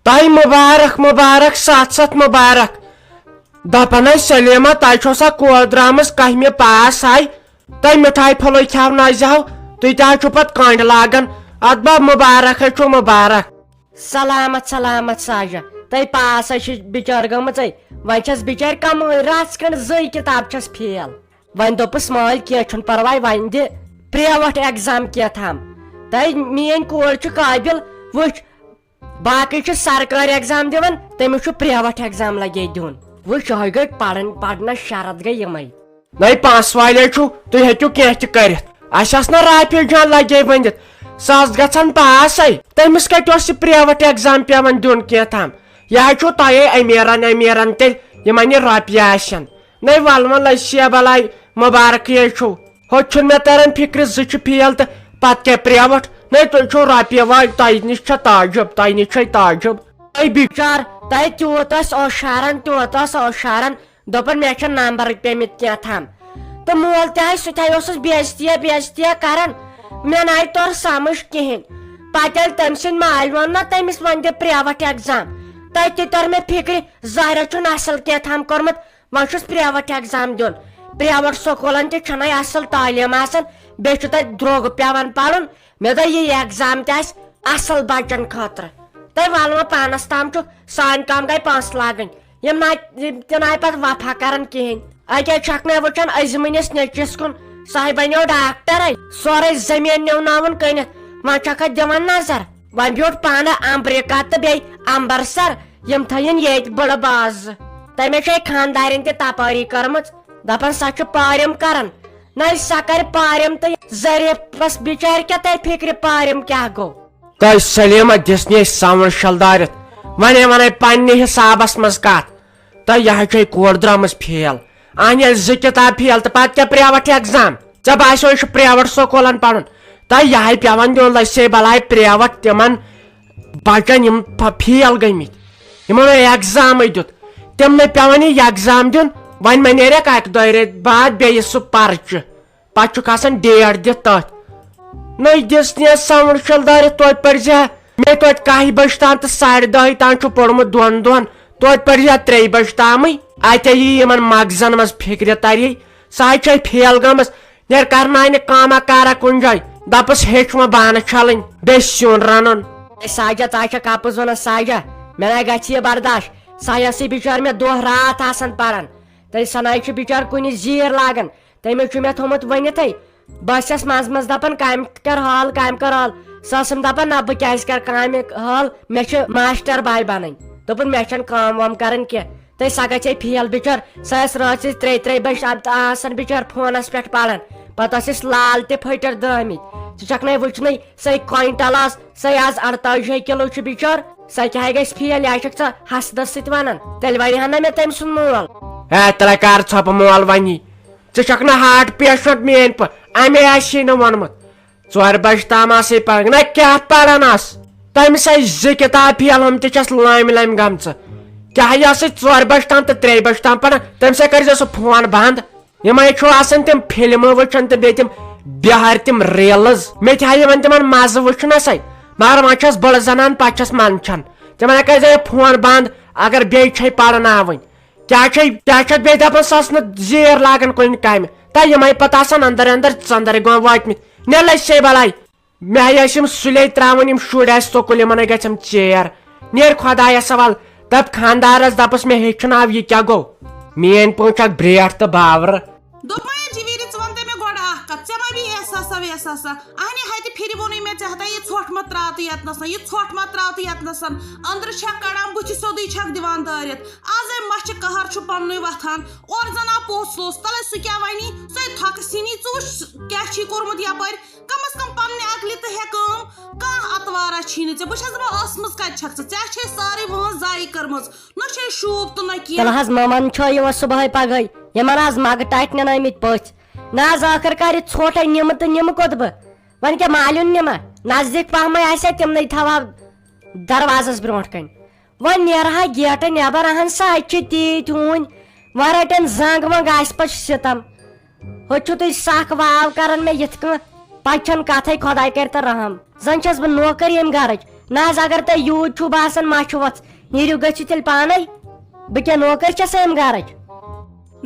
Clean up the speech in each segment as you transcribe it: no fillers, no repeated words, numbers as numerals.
تۄہہِ مُبارک مُبارک سَتھ مُبارک دپان ٲسۍ سلیما تۄہہِ چھو سا کول درٛامٕژ کٔہمہِ پاس آیہِ تۄہہِ مِٹھایہِ پھوٚلُے کھٮ۪ونٲیزِہو تُہۍ تہِ حظ چھُو پتہٕ کٔنڈ لاگان اتھ با مُبارک حظ چھُ مُبارک سلامت سلامت ساجا تۄہہِ پاس حظ چھِ بِچٲر گٔمٕژے وۄنۍ چھس بِچٲرۍ کمٲے رژھ کھنڈ زٕے کِتاب چھس فیل وۄنۍ دوٚپُس مٲلۍ کینٛہہ چھُنہٕ پرواے وۄنۍ دِ پرٛیوٹ ایگزام کینٛہہ تۄہہِ میٲنۍ کور چھُ قٲبِل وٕچھ باقٕے چھِ سرکٲرۍ ایگزام دِوان تٔمِس چھُ پرٛیوٹ ایگزام لگے دیُن وٕچھ یہوے گٔے پرنس شرط گٔے یِمے نٔے پانٛژھ والے چھُو تُہۍ ہیٚکِو کینٛہہ تہِ کٔرِتھ اسہِ ٲس نہ رافیل جان لگے ؤنِتھ سُہ ٲس گژھان پاسے تٔمِس کتہِ اوس یہِ پرٛیوٹ ایگزام پیوان دیُن کینٛہہ یہِ حظ چھُو تۄہے امیٖرن تیٚلہِ یِمن یہِ رۄپیہِ آسن نٔے ولوُن لٔسی بلاے مُبارکٕے حظ چھُو ہوٚتہِ چھُنہٕ مےٚ تران فِکرِ زٕ چھِ فیل تہٕ پتہٕ کیٛاہ پرٛیوٹ نٔے تُہۍ چھُو رۄپیہِ وٲلۍ تۄہہِ نِش چھےٚ تعجب تۄہہِ نِش چھے تعجب اے بِچار تۄہہِ تیوٗت ٲس اوشارن دوٚپُن مےٚ چھِ نمبر پیمٕتۍ کینٛہہ تہٕ مول تہِ حظ سُہ تہِ اوسُس بےعزتیا کران مےٚ نَے توٚر سمجھ کِہینۍ پتہٕ ییٚلہِ تٔمۍ سٕنٛدۍ مالہِ ووٚن نا تٔمِس وۄنۍ دِ پرٛیوٹ ایگزام تتہِ تہِ توٚر مےٚ فِکرِ ظٲہرا چھُن اصل کینٛہہ کوٚرمُت وۄنۍ چھُس پرٛیوٹ ایگزام دیُن پرٛیوٹ سکوٗلن تہِ چھنَے اصل تعلیٖم آسان بیٚیہِ چھُ تتہِ درٛوگ پیوان پرُن مےٚ دوٚپ یہِ ایگزام تہِ آسہِ اصل بچن خٲطرٕ تۄہہِ ولوٕ پانس تام چھُ سانہِ کام گٔے پونٛسہٕ لاگٕنۍ یِم تہِ نَے پتہٕ وفا کران کِہینۍ اکے چھکھ مےٚ وٕچھان أزمٕنِس نیٚچوِس کُن سۄے بنیو ڈاکٹرے سورُے زٔمیٖن نِوناوُن کٕنِتھ وۄنۍ چھکھ اتھ دِوان نظر وۄنۍ بیوٗٹھ پانہٕ امریکہ تہٕ بیٚیہِ امبرسر یِم تھٲیِن ییٚتہِ بٕڑٕ بازٕ تٔمِس چھے خاندارٮ۪ن تہِ تپٲری کٔرمٕژ دپان سۄ چھِ پٲرِم کران نٔے سۄ کرِ پٲرِم تہٕ ظریفس بِچارِ کیٛاہ ترِ فِکرِ پٲرِم کیٛاہ گوٚو تۄہہِ سلیما دِژنہِ سمر شلدارِتھ ونے پننہِ حسابس منٛز کتھ تۄہہِ یہِ حظ چھے کور درٛامٕژ فیل اہن ییٚلہِ زٕ کِتاب فیل تہٕ پتہٕ کیٛاہ پرٛیوٹ ایگزام ژےٚ باسیو یہِ چھُ پرٛیوٹ سکوٗلن پرُن تۄہہِ یِہے پیوان دیُن لسے بلاے پرٛیوٹ تِمن بچن یِم فیل گٔمٕتۍ یِمن ایگزامے دیُت تِمنٕے پیوان یہِ ایگزام دیُن وۄنۍ مہ نیرکھ اکہِ دۄیہِ رٮ۪تۍ بعد بیٚیہِ سُہ پرچہِ پتہٕ چھُکھ آسان ڈیٹ دِتھ تٔتھۍ نٔے دِژنہِ سمر شلدارِتھ توتہِ پٔرزِہا مےٚ توتہِ 11 بجہِ تام تہٕ 10:30 تام چھُ پوٚرمُت دۄن دۄہن توتہِ پٔرزِہا 3 بجہِ تامٕے اتے یی یِمن مغزن منٛز فِکرِ تری سۄ حظ چھے فیل گٔمٕژ نیر کرناے نہٕ کاما کارا کُنہِ جایہِ دپس ہیٚچھ وۄنۍ بانہٕ چھلٕنۍ بیٚیہِ سیُن رنُن ساجا ژٕ چھکھ اپُز ونان ساجا مےٚ نَے گژھِ یہِ برداش سۄ ٲسٕے بِچٲر مےٚ دۄہ راتھ آسان پران تیٚلہِ سۄ نَے چھِ بِچٲر کُنہِ زیٖر لاگان تٔمِس چھُ مےٚ تھوٚمُت ؤنِتھٕے بہٕ ٲسس منٛزٕ دپان کامہِ کر حال سۄ ٲسٕم دپان نہ بہٕ کیازِ کرٕ کامہِ حال مےٚ چھِ ماسٹر باے بنٕنۍ دوٚپُن مےٚ چھنہٕ کٲم وٲم کرٕنۍ کینٛہہ تہٕ سۄ گژھے فیل بِچٲر سۄ ٲس رٲژ 3 بجہِ آسان بِچٲر فونس پٮ۪ٹھ پران پتہٕ ٲسِس لال تہِ پھٔٹِتھ درٛٲمٕتۍ ژٕ چھکھ نَے وٕچھنٕے سۄے کوینٹل آس سۄے آز 48 کِلوٗ چھِ بِچٲر سۄ کیٛاہ گژھِ فیل یا چھکھ ژٕ حسدس سۭتۍ ونان تیٚلہِ ونہِ ہا نہ مےٚ تٔمۍ سُنٛد مول ہے تیٚلے کر ژھۄپہٕ مول ونی ژٕ چھکھ نہٕ ہارٹ پیشنٹ میٲنۍ پٲٹھۍ امے آسی نہٕ ووٚنمُت 4 بجہِ تام آسے پران نہ کیٛاہ پران آس تٔمِس آیہِ 2 کِتاب فیل ہُم تہِ چھس لٲمۍ گٔمژٕ کیٛاہ یہِ ٲسٕے 4 بجہِ تام تہٕ 3 بجہِ تام پران تمہِ سۭتۍ کٔرزِ سُہ فون بنٛد یِمے چھُ آسان تِم فِلمہٕ وٕچھان تہٕ بیٚیہِ تِم بِہارِ تِم ریٖلٕز مےٚ تہِ ہا یِوان تِمن مزٕ وٕچھنسے مگر وۄنۍ چھس بٔڑ زنان پتہٕ چھس منٛدچھان تِمن کٔرزِ یہِ فون بنٛد اگر بیٚیہِ چھے پرناوٕنۍ کیٛاہ چھکھ بیٚیہِ دپان سۄ ٲس نہٕ زیٖر لاگان کُنہِ کامہِ تہٕ یِمے پتہٕ آسان انٛدر ژنٛدر گام وٲتمٕتۍ نیر لسے بلاے مےٚ ٲسۍ یِم سُلے تراوٕنۍ یِم شُرۍ آسہِ سکوٗل یِمن گژھٮ۪م ژیر نیر خۄدایس حوال دپ خاندارس دپس مےٚ ہیٚچھناو یہِ کیٛاہ گوٚو میٲنۍ پٲٹھۍ چھکھ برٛیٹھ تہٕ باورٕ ویساسا اہنہِ ہتہِ پھِرِ ووٚنُے مےٚ ژےٚ ہتا یہِ ژھۄٹھ مہ تراوتہٕ یتنس یہِ ژھۄٹھ مہ تراوتہٕ یتنس أنٛدرٕ چھکھ کڑان بٕتھِ سیوٚدُے چھکھ دِوان دٲرِتھ آزے مچھِ قہر چھُ پننُے وتھان اورٕ زن آو پوٚژھ لوٚس تلے سُہ کیٛاہ ونی سۄے تھۄکہٕ سِنی ژٕ وٕچھ کیٛاہ چھی کوٚرمُت یپٲرۍ کم از کم پننہِ عقلہِ تہٕ ہےٚ کٲم کانٛہہ اتوارا چھی نہٕ ژےٚ بہٕ چھس دپان ٲسمٕژ کتہِ چھکھ ژےٚ چھے سارے وٲنٛس ضایہِ کٔرمٕژ نہ چھے شوٗب تہٕ نہ کینٛہہ تیٚلہِ حظ مامن چھو یِوان صبحٲے پگہٲے یِمن حظ مگہٕ ٹٹہِ نِنٲمٕتۍ پٔژھۍ نہ حظ ٲخٕر کار یہِ ژھۄٹھے نِمہٕ تہٕ نِمہٕ کوٚت بہٕ وۄنۍ کیٛاہ مالیُن نِما نزدیٖک پہمے آسہِ ہا تِمنٕے تھاوہا دروازس برونٛٹھ کنۍ وۄنۍ نیرہا گیٹہٕ نٮ۪بر اہن سا اتہِ چھِ تیٖتۍ ہوٗنۍ وۄنۍ رٹن زنٛگ ونٛگ آسہِ پتہٕ سِتم ہوٚتہِ چھُو تُہۍ سکھ واو کران مےٚ یِتھ کٔنۍ پتہٕ چھنہٕ کتھے خۄداے کرِ تہٕ رحم زن چھس بہٕ نوکر ییٚمہِ گرٕچ نہ اگر تہ یوت چھو باسان مچھ وژھ نیرو گژھِو تیٚلہِ پانے بہٕ کیٛاہ نوکر چھس امہِ گرٕچ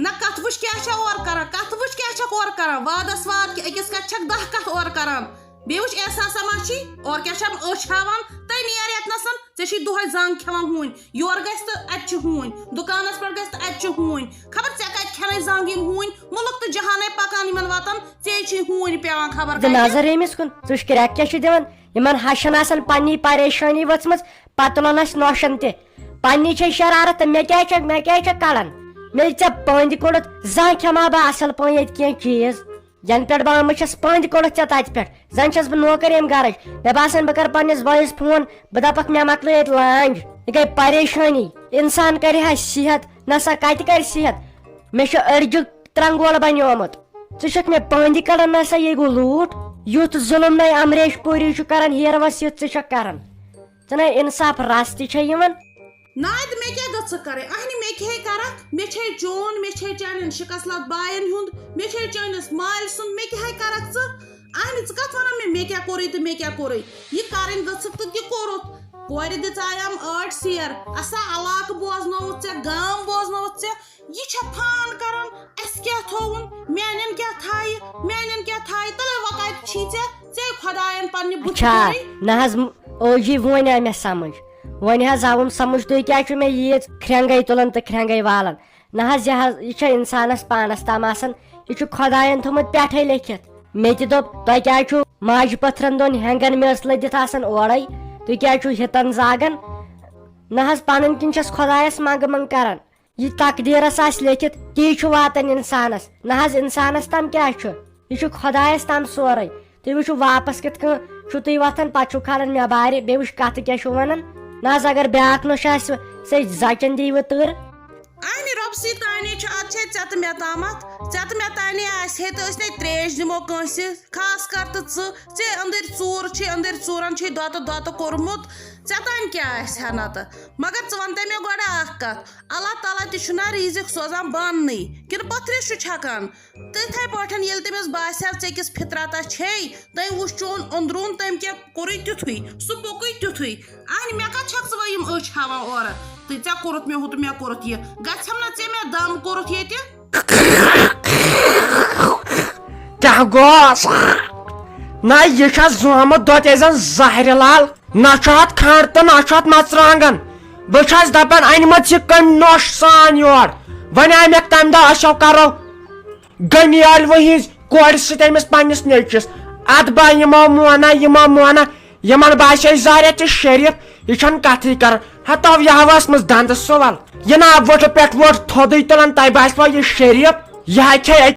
نہ کتھ وٕچھ کیٛاہ چھےٚ اورٕ کران کتھ وٕچھ کیٛاہ چھکھ اورٕ کران وادس واد کہِ أکِس کتھِ چھکھ 10 کتھ اورٕ کران بیٚیہِ وٕچھ احساسا ما چھی اورٕ کیٛاہ چھم أچھ ہاوان تُہۍ نیر ییٚتنسن ژےٚ چھی دۄہے زنٛگ کھٮ۪وان ہوٗنۍ یورٕ گژھِ تہٕ اَتہِ چھِ ہوٗنۍ دُکانس پٮ۪ٹھ گژھِ تہٕ اَتہِ چھِ ہوٗنۍ خبر ژےٚ کتہِ کھٮ۪نَے زنٛگ یِم ہوٗنۍ مُلک تہٕ جہانے پکان یِمن واتان ژےٚ چھی ہوٗنۍ پیوان خبر دِ نظر أمِس کُن ژٕ وٕچھ کرٛٮ۪کھ کیٛاہ چھُ دِوان یِمن ہشن آسان پننی پریشٲنی ؤژھمٕژ پتہٕ تُلان اسہِ نۄشن تہِ پننی چھے شرارت تہٕ مےٚ کیٛاہ چھکھ کڑان مےٚ ژےٚ پٔنٛدۍ کوٚڑُتھ زانٛہہ کھٮ۪ما بہٕ اصل پٲٹھۍ ییٚتہِ کینٛہہ چیٖز ینہٕ پٮ۪ٹھ بہٕ آمٕژ چھس پٔنٛدۍ کوٚڑُتھ ژےٚ تتہِ پٮ۪ٹھ زن چھس بہٕ نوکر ییٚمہِ گرٕچ مےٚ باسان بہٕ کرٕ پننِس بٲیِس فون بہٕ دپکھ مےٚ مۄکلٲے ییٚتہِ لانٛج یہِ گٔے پریشٲنی انسان کرِ ہا صحت نسا کتہِ کرِ صحت مےٚ چھُ أڑجہِ ترنٛگول بنیومُت ژٕ چھکھ مےٚ پٔنٛدۍ کڑان نسا یہِ گوٚو لوٗٹ یُتھ ظُلم نَے امریش پوٗری چھُ کران ہیروس یُتھ ژٕ چھکھ کران ژٕ نَے انصاف رس تہِ چھے یِوان نایدٕ مےٚ کیٛاہ گٔژھکھ کرٕنۍ اہنہِ مےٚ کیٛاہ کرکھ مےٚ چھے چون مےٚ چھے چانٮ۪ن شِکسلات بایَن ہُنٛد مےٚ چھے چٲنِس مالہِ سُنٛد مےٚ کیٛاہ کرکھ ژٕ اہنہِ ژٕ کتھ ونان مےٚ کیٛاہ کوٚرُے تہٕ مےٚ کیٛاہ کوٚرُے یہِ کرٕنۍ گٔژھکھ تہٕ تہِ کوٚرُتھ کورِ دِژایام 8 سیر اسا علاقہٕ بوزنووُتھ ژےٚ گام بوزنووُتھ ژےٚ یہِ چھےٚ فان کران اسہِ کیٛاہ تھووُن میانٮ۪ن کیٛاہ تھایہِ تیٚلہِ وۄنۍ کتہِ چھی ژےٚ خۄداین پننہِ اچھا نہ حظ اوجی وۄنۍ آو مےٚ سمجھ وۄنۍ حظ آوُم سمجھ تُہۍ کیٛازِ چھُ مےٚ ییٖژ کھرٛٮ۪نٛگے تُلان تہٕ کھرٛٮ۪نٛگے والان نہ حظ یہِ چھےٚ انسانس پانس تام آسان یہِ چھُ خۄداین تھوٚمُت پٮ۪ٹھے لیکھِتھ مےٚ تہِ دوٚپ تۄہہِ کیٛازِ چھُو ماجہِ پٔتھرن دۄن ہٮ۪نٛگن میژ لٔدِتھ آسان اورے تُہۍ کیٛازِ چھُو ہِتن زاگان نہ حظ پنٕنۍ کِنۍ چھس خۄدایس منٛگہٕ منٛگ کران یہِ تقدیٖرس آسہِ لیکھِتھ تی چھُ واتان انسانس نہ حظ انسانس تام کیٛاہ چھُ یہِ چھُ خۄدایس تام سورُے تُہۍ وٕچھِو واپس کِتھ کٔنۍ چھُو تُہۍ وۄتھان پتہٕ چھُو کھالان مےٚ بارِ بیٚیہِ وٕچھ کتھٕ کیٛاہ چھُو ونان نہ حظ اگر بیاکھ نوٚش آسہِ سُہ زچن دِیِوٕ تۭر اہنہِ رۄبسٕے تانی چھُ ادٕ چھے ژےٚ تہٕ مےٚ تامتھ ژےٚ تہٕ مےٚ تانی آسہِ ہے تہٕ أسۍ نے تریش دِمو کٲنٛسہِ خاص کر تہٕ ژٕ أنٛدٕرۍ ژوٗر چھے أنٛدٕرۍ ژوٗرن چھے دۄتہٕ کوٚرمُت ژےٚ تانۍ کیٛاہ آسہِ ہا نتہٕ مگر ژٕ وَنتے مےٚ گۄڈٕ اکھ کتھ اللہ تعالیٰ تہِ چھُنہ ریٖزق سوزان بننٕے کِنہٕ پٔتھرِس چھُ چھکان تِتھے پٲٹھۍ ییٚلہِ تٔمِس باسیو ژےٚ کِس فطرتس چھے تٔمۍ وٕچھ چون أنٛدروٗن تٔمۍ کیٛاہ کوٚرُے تیُتھُے سُہ پوٚکُے تیُتھُے اہنہِ مےٚ کتھ چھکھ ژٕ وۄنۍ یِم أچھ ہاوان اورٕ تہٕ ژےٚ کوٚرُتھ مےٚ ہُہ تہٕ مےٚ کوٚرُتھ یہِ گژھٮ۪م نہ ژےٚ مےٚ دم کوٚرُتھ ییٚتہِ کیٛاہ گوس نہ یہِ چھا زومُت دۄد یہِ زن زہرِ لال نہ چھُ اتھ کھنٛڈ تہٕ نہ چھُ اتھ مرژٕوانٛگن بہٕ چھس دپان أنمٕژ یہِ کٔمۍ نوٚش سان یور وۄنۍ آمیکھ تمہِ دۄہ أسٮ۪و کرو گٔنی ٲلوٕ ہِنٛز کورِ سۭتۍ أمِس پننِس نیٚچوِس ادٕ با یِمو مونا یِمن باسے زاریا تہِ شریٖف یہِ چھنہٕ کتھٕے کران ہتو یہِ ؤژھمٕژ دندٕ سُول یہِ نا وٕٹھٕ پٮ۪ٹھ ووٚٹھ تھوٚدُے تُلان تۄہہِ باسوٕ یہِ شریٖف یہِ ہا کھے